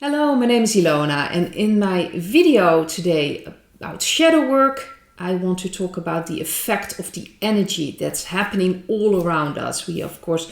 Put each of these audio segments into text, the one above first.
Hello, my name is Ilona, and in my video today about Shadowwork, I want to talk about the effect of the energy that's happening all around us. We, of course,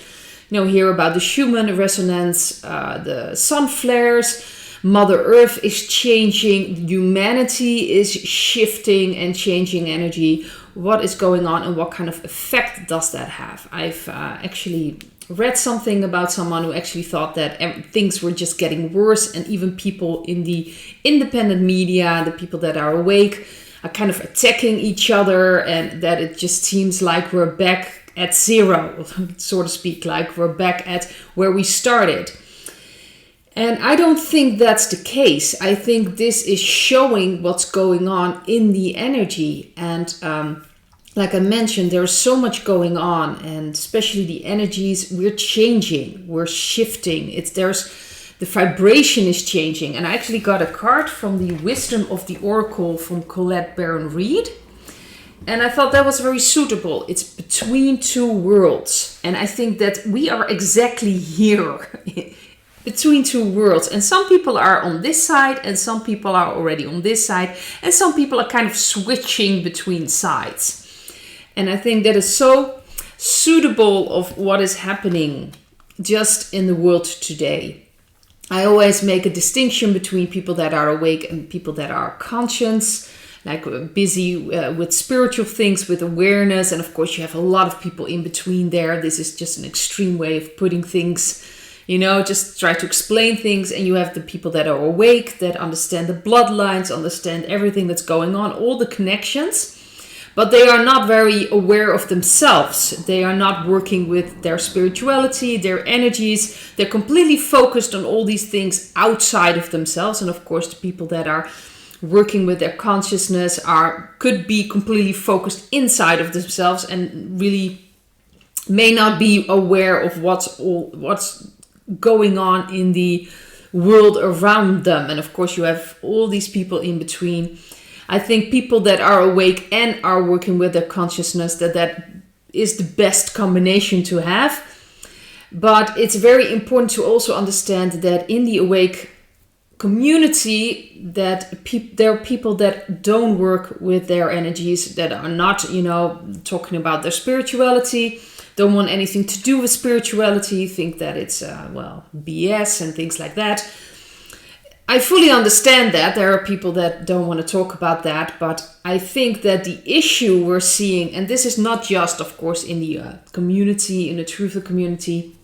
hear about the Schumann resonance, the sun flares, Mother Earth is changing, humanity is shifting and changing energy. What is going on and what kind of effect does that have? I've actually read something about someone who actually thought that things were just getting worse, and even people in the independent media, the people that are awake, are kind of attacking each other, and that it just seems like we're back at zero, so to speak, like we're back at where we started. And I don't think that's the case. I think this is showing what's going on in the energy. And like I mentioned, there's so much going on, and especially the energies, we're changing, we're shifting. The vibration is changing. And I actually got a card from the Wisdom of the Oracle from Colette Baron Reed. And I thought that was very suitable. It's between two worlds. And I think that we are exactly here. Between two worlds, and some people are on this side and some people are already on this side, and some people are kind of switching between sides. And I think that is so suitable of what is happening just in the world today. I always make a distinction between people that are awake and people that are conscious, like busy with spiritual things, with awareness. And of course you have a lot of people in between there. This is just an extreme way of putting things, just try to explain things. And you have the people that are awake, that understand the bloodlines, understand everything that's going on, all the connections, but they are not very aware of themselves. They are not working with their spirituality, their energies. They're completely focused on all these things outside of themselves. And of course, the people that are working with their consciousness could be completely focused inside of themselves and really may not be aware of what's going on in the world around them. And of course you have all these people in between. I think people that are awake and are working with their consciousness, that is the best combination to have. But it's very important to also understand that in the awake community, that there are people that don't work with their energies, that are not, talking about their spirituality, don't want anything to do with spirituality, think that it's, BS and things like that. I fully understand that. There are people that don't want to talk about that, but I think that the issue we're seeing, and this is not just, of course, in the community, in the truthful community,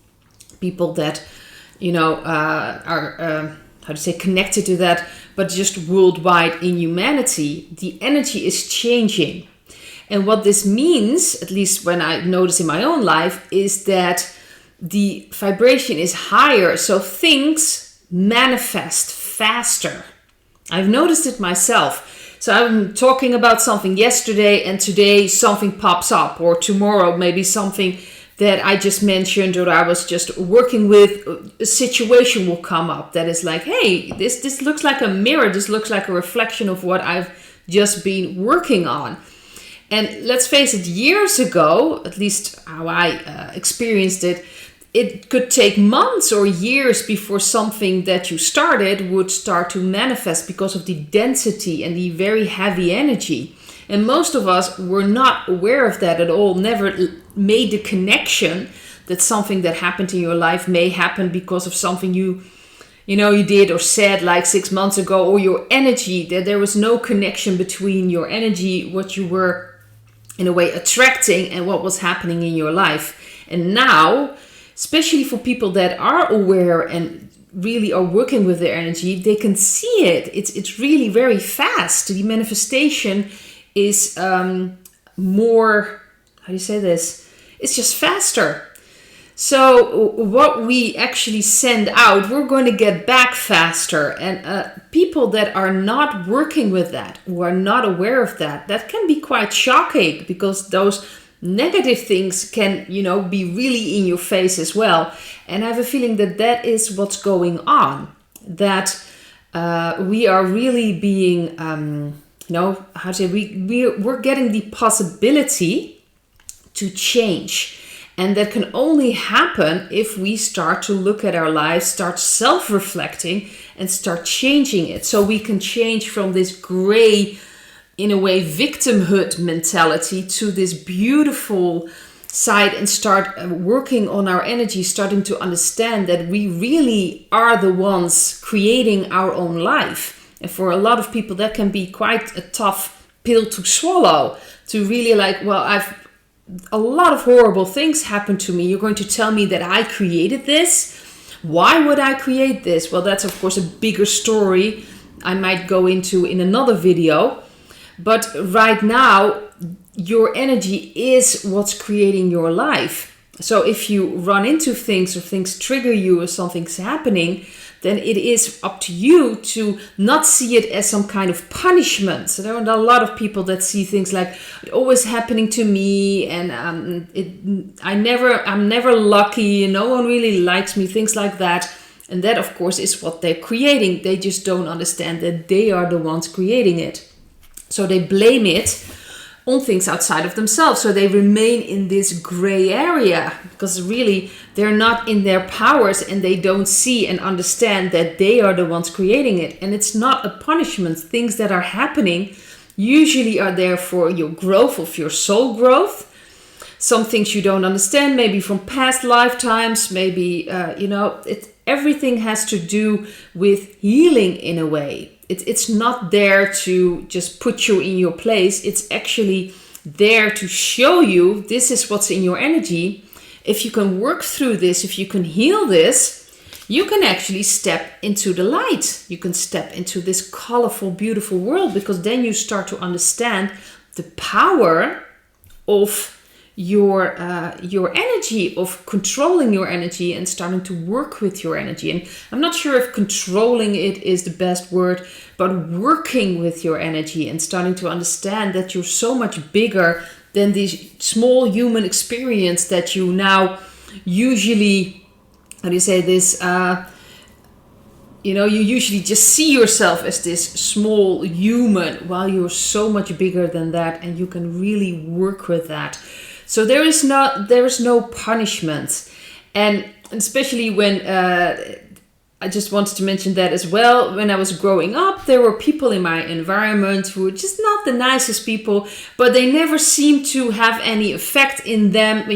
people that, are, connected to that, but just worldwide in humanity, the energy is changing. And what this means, at least when I notice in my own life, is that the vibration is higher, so things manifest faster. I've noticed it myself. So I'm talking about something yesterday, and today something pops up, or tomorrow maybe something that I just mentioned or I was just working with, a situation will come up that is like, hey, this looks like a mirror, this looks like a reflection of what I've just been working on. And let's face it, years ago, at least how I experienced it, it could take months or years before something that you started would start to manifest because of the density and the very heavy energy. And most of us were not aware of that at all, never made the connection that something that happened in your life may happen because of something you did or said like 6 months ago, or your energy, that there was no connection between your energy, what you were in a way attracting, and what was happening in your life. And now, especially for people that are aware and really are working with their energy, they can see it. It's really very fast. The manifestation is more, it's just faster. So what we actually send out, we're going to get back faster. And people that are not working with that, who are not aware of that, that can be quite shocking, because those negative things can, be really in your face as well. And I have a feeling that is what's going on, that we are really being, we're getting the possibility to change. And that can only happen if we start to look at our lives, start self-reflecting, and start changing it. So we can change from this gray, in a way, victimhood mentality to this beautiful side and start working on our energy, starting to understand that we really are the ones creating our own life. And for a lot of people, that can be quite a tough pill to swallow, to really a lot of horrible things happen to me. You're going to tell me that I created this? Why would I create this? Well, that's of course a bigger story I might go into in another video. But right now, your energy is what's creating your life. So if you run into things or things trigger you or something's happening, then it is up to you to not see it as some kind of punishment. So there are a lot of people that see things like it always happening to me, and I'm never lucky. No one really likes me. Things like that, and that of course is what they're creating. They just don't understand that they are the ones creating it. So they blame it on things outside of themselves. So they remain in this gray area because really they're not in their powers and they don't see and understand that they are the ones creating it. And it's not a punishment. Things that are happening usually are there for your growth, of your soul growth. Some things you don't understand, maybe from past lifetimes, maybe, everything has to do with healing in a way. It's not there to just put you in your place. It's actually there to show you this is what's in your energy. If you can work through this, if you can heal this, you can actually step into the light. You can step into this colorful, beautiful world, because then you start to understand the power of your energy, of controlling your energy and starting to work with your energy. And I'm not sure if controlling it is the best word, but working with your energy and starting to understand that you're so much bigger than this small human experience that you now usually, you usually just see yourself as this small human, while you're so much bigger than that, and you can really work with that. So there is no punishment. And especially when, I just wanted to mention that as well, when I was growing up, there were people in my environment who were just not the nicest people, but they never seemed to have any effect in them,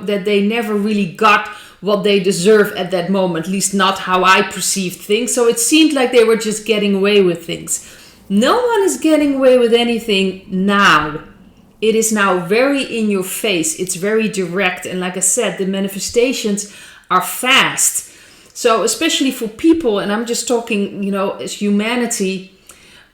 that they never really got what they deserve at that moment, at least not how I perceived things. So it seemed like they were just getting away with things. No one is getting away with anything now. It is now very in your face. It's very direct. And like I said, the manifestations are fast. So especially for people, and I'm just talking, as humanity,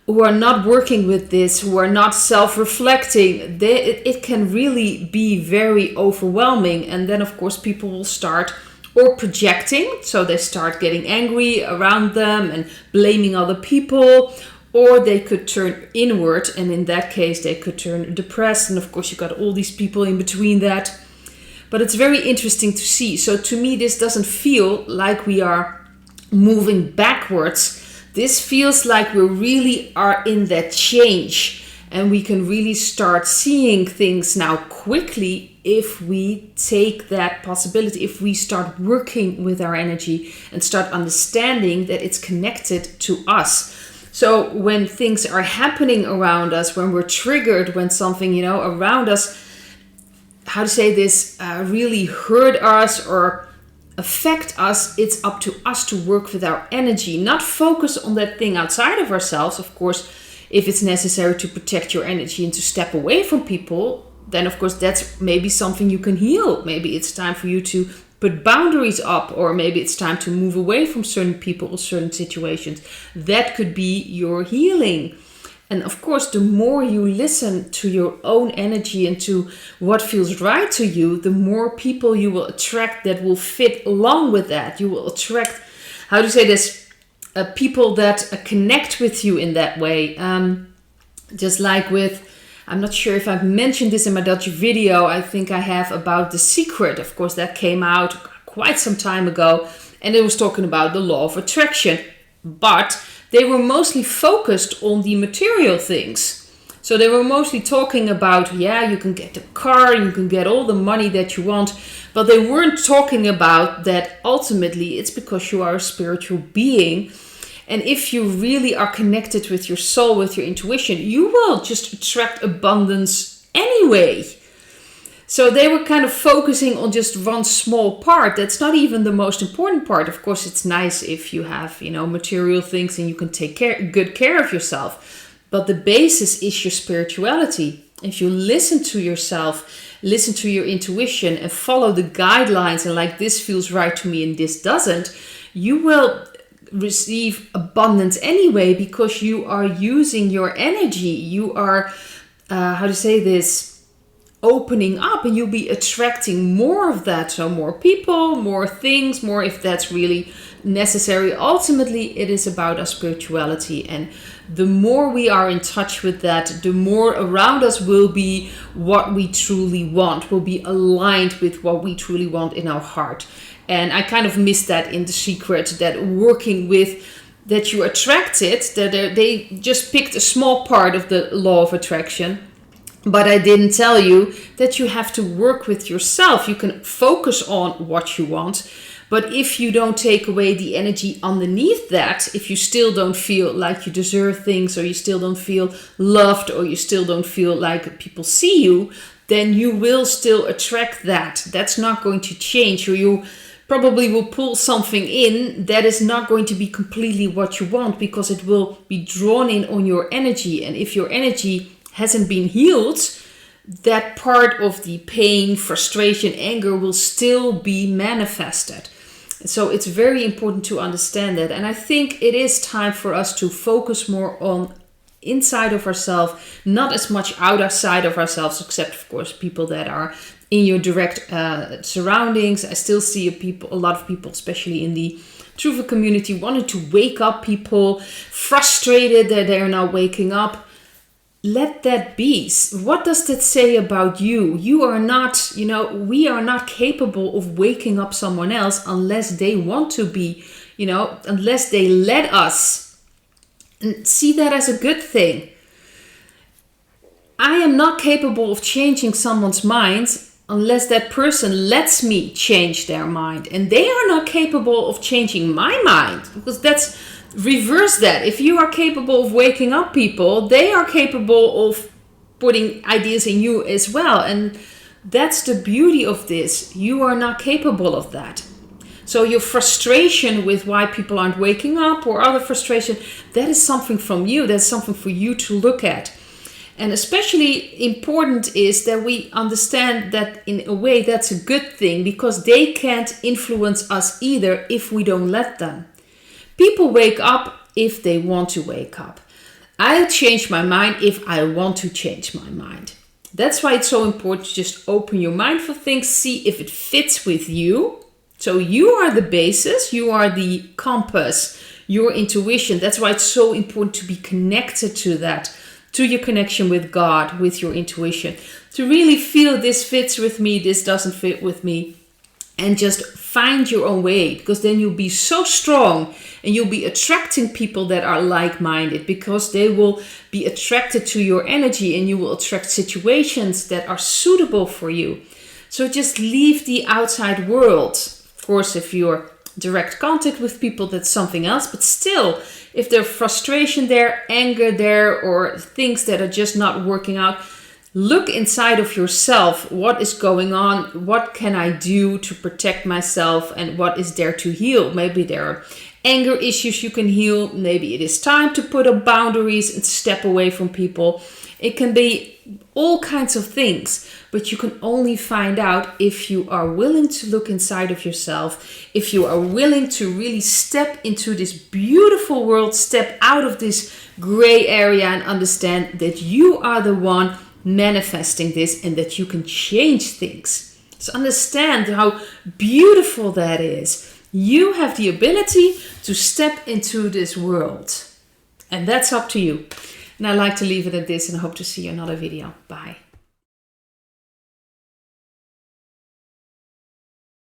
who are not working with this, who are not self-reflecting, it can really be very overwhelming. And then, of course, people will start or projecting. So they start getting angry around them and blaming other people. Or they could turn inward, and in that case, they could turn depressed. And of course, you got all these people in between that. But it's very interesting to see. So to me, this doesn't feel like we are moving backwards. This feels like we really are in that change. And we can really start seeing things now quickly if we take that possibility, if we start working with our energy and start understanding that it's connected to us. So when things are happening around us, when we're triggered, when something, around us, really hurt us or affect us, it's up to us to work with our energy, not focus on that thing outside of ourselves. Of course, if it's necessary to protect your energy and to step away from people, then of course that's maybe something you can heal. Maybe it's time for you to put boundaries up, or maybe it's time to move away from certain people or certain situations. That could be your healing. And of course, the more you listen to your own energy and to what feels right to you, the more people you will attract that will fit along with that. You will attract, people that connect with you in that way. Just like with, I'm not sure if I've mentioned this in my Dutch video. I think I have, about The Secret. Of course, that came out quite some time ago. And it was talking about the law of attraction. But they were mostly focused on the material things. So they were mostly talking about, yeah, you can get the car, you can get all the money that you want, but they weren't talking about that ultimately it's because you are a spiritual being. And if you really are connected with your soul, with your intuition, you will just attract abundance anyway. So they were kind of focusing on just one small part. That's not even the most important part. Of course, it's nice if you have, material things and you can take good care of yourself. But the basis is your spirituality. If you listen to yourself, listen to your intuition and follow the guidelines and like this feels right to me and this doesn't, you will receive abundance anyway because you are using your energy. You are, opening up, and you'll be attracting more of that. So more people, more things, more if that's really necessary. Ultimately, it is about our spirituality, and the more we are in touch with that, the more around us will be what we truly want, will be aligned with what we truly want in our heart. And I kind of missed that in The Secret, that working with that you attract it, that they just picked a small part of the law of attraction. But I didn't tell you that you have to work with yourself. You can focus on what you want. But if you don't take away the energy underneath that, if you still don't feel like you deserve things, or you still don't feel loved, or you still don't feel like people see you, then you will still attract that. That's not going to change. Or you probably will pull something in that is not going to be completely what you want, because it will be drawn in on your energy. And if your energy hasn't been healed, that part of the pain, frustration, anger will still be manifested. So it's very important to understand that. And I think it is time for us to focus more on inside of ourselves, not as much outside of ourselves, except of course people that are in your direct surroundings. I still see a lot of people, especially in the Truth community, wanting to wake up people, frustrated that they're not waking up. Let that be. What does that say about you? You are not, we are not capable of waking up someone else unless they want to be, unless they let us. And see that as a good thing. I am not capable of changing someone's mind unless that person lets me change their mind. And they are not capable of changing my mind, because that's reverse that. If you are capable of waking up people, they are capable of putting ideas in you as well. And that's the beauty of this. You are not capable of that. So your frustration with why people aren't waking up, or other frustration, that is something from you. That's something for you to look at. And especially important is that we understand that in a way that's a good thing, because they can't influence us either if we don't let them. People wake up if they want to wake up. I'll change my mind if I want to change my mind. That's why it's so important to just open your mind for things, see if it fits with you. So you are the basis, you are the compass, your intuition. That's why it's so important to be connected to that, to your connection with God, with your intuition, to really feel this fits with me, this doesn't fit with me. And just find your own way, because then you'll be so strong and you'll be attracting people that are like-minded, because they will be attracted to your energy and you will attract situations that are suitable for you. So just leave the outside world. Of course, if you're direct contact with people, that's something else. But still, if there's frustration there, anger there, or things that are just not working out, look inside of yourself. What is going on? What can I do to protect myself? And what is there to heal? Maybe there are anger issues you can heal. Maybe it is time to put up boundaries and step away from people. It can be all kinds of things, but you can only find out if you are willing to look inside of yourself, if you are willing to really step into this beautiful world, step out of this gray area and understand that you are the one manifesting this and that you can change things. So understand how beautiful that is. You have the ability to step into this world, and that's up to you. And I like to leave it at this, and I hope to see you in another video. Bye.